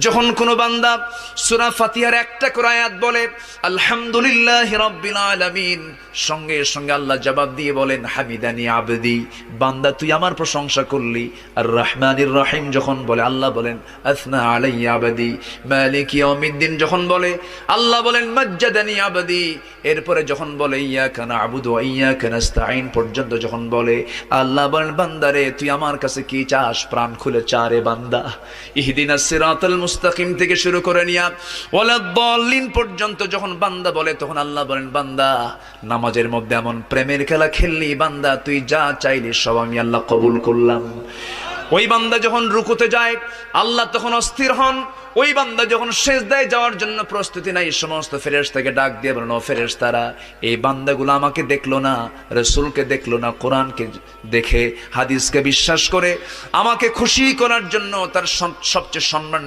যখন কোনো বান্দা সূরা ফাতিহার একটা করে আয়াত বলে আলহামদুলিল্লাহি রাব্বিল আলামিন, সঙ্গে সঙ্গে আল্লাহ জবাব দিয়ে বলেন হামিদানি আবদি, বান্দা তুই আমার প্রশংসা করলি। আর রহমানির রহিম যখন বলে আল্লাহ বলেন আসনা আলাইয়া আবদি। মালিক ইয়াউমিদ্দিন যখন বলে আল্লাহ বলেন মাজ্জাদানি আবদি। এরপরে যখন বলে ইয়াকা না'বুদু ওয়া ইয়াকা নাস্তাঈন পর্যন্ত যখন বলে আল্লাহ বলেন বান্দারে তুই আমার কাছে কি চাস, প্রাণ খুলে চারে বান্দা। ইহদিনাস সিরাতাল মুস্তাকিম থেকে শুরু করে নিয়া ওয়ালাদ-দাল্লিন পর্যন্ত যখন বান্দা বলে তখন আল্লাহ বলেন বান্দা নামাজের মধ্যে এমন প্রেমের খেলা খেললি বান্দা, তুই যা চাইলি সব আমি আল্লাহ কবুল করলাম। ওই বান্দা যখন রুকুতে যায় আল্লাহ তখন অস্থির হন। ওই বান্দা যখন সিজদায় যাওয়ার জন্য প্রস্তুতি নাই, সমস্ত ফেরেশতাকে ডাক দিয়ে বলেন ও ফেরেশতারা, এই বান্দাগুলো আমাকে দেখলো না, রাসূলকে দেখলো না, কোরআনকে দেখে হাদিসকে বিশ্বাস করে আমাকে খুশি করার জন্য তার সবচেয়ে সম্মান